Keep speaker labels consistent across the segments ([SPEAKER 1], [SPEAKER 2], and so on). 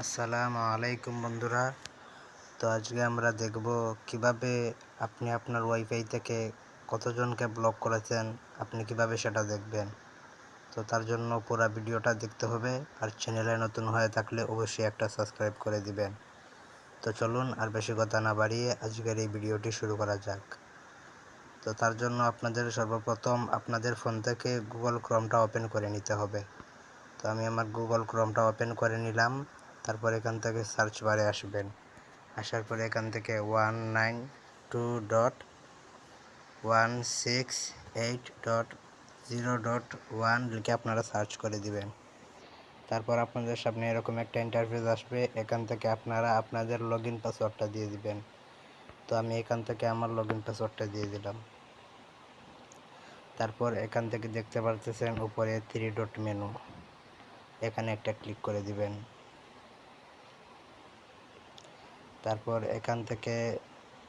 [SPEAKER 1] আসসালামু আলাইকুম বন্ধুরা। তো আজকে আমরা দেখব কিভাবে আপনি আপনার ওয়াইফাই থেকে কতজনকে ব্লক করেছেন আপনি কিভাবে সেটা দেখবেন। তো তার জন্য পুরো ভিডিওটা দেখতে হবে, আর চ্যানেলে নতুন হয়ে থাকলে অবশ্যই একটা সাবস্ক্রাইব করে দিবেন। তো চলুন আর বেশি কথা না বাড়িয়ে আজকের এই ভিডিওটি শুরু করা যাক। তো তার জন্য আপনাদের সর্বপ্রথম আপনাদের ফোন থেকে গুগল ক্রোমটা ওপেন করে নিতে হবে। তো আমি আমার গুগল ক্রোমটা ওপেন করে নিলাম। তারপর এখান থেকে সার্চ বারে আসবেন। আসার পরে এখান থেকে 192.168.0.1 লিখে আপনারা সার্চ করে দিবেন। তারপর আপনাদের সামনে এরকম একটা ইন্টারফেস আসবে। এখান থেকে আপনারা আপনাদের লগইন পাসওয়ার্ডটা দিয়ে দিবেন। তো আমি এখান থেকে আমার লগইন পাসওয়ার্ডটা দিয়ে দিলাম। তারপর এখান থেকে দেখতে পারতেছেন উপরে 3 ডট মেনু, এখানে একটা ক্লিক করে দিবেন। তারপর এখান থেকে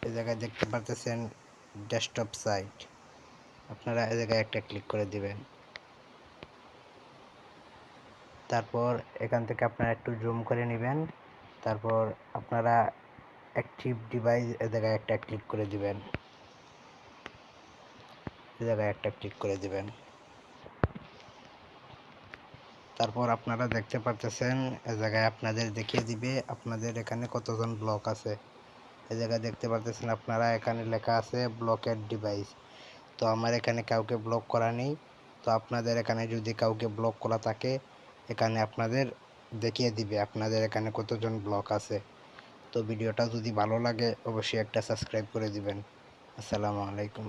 [SPEAKER 1] এই জায়গায় দেখতে পারতেছেন ডেস্কটপ সাইট, আপনারা এই জায়গায় একটা ক্লিক করে দিবেন। তারপর এখান থেকে আপনারা একটু জুম করে নেবেন। তারপর আপনারা অ্যাক্টিভ ডিভাইস এই জায়গায় একটা ক্লিক করে দিবেন। এই জায়গায় একটা ক্লিক করে দিবেন। তারপর আপনারা দেখতে পারতেছেন এই জায়গায় আপনাদের দেখিয়ে দিবে আপনাদের এখানে কতজন ব্লক আছে। এই জায়গায় দেখতে পারতেছেন আপনারা এখানে লেখা আছে ব্লকেড ডিভাইস। তো আমার এখানে কাউকে ব্লক করা নেই। তো আপনাদের এখানে যদি কাউকে ব্লক করা থাকে এখানে আপনাদের দেখিয়ে দিবে আপনাদের এখানে কতজন ব্লক আছে। তো ভিডিওটা যদি ভালো লাগে অবশ্যই একটা সাবস্ক্রাইব করে দিবেন। আসসালামু আলাইকুম।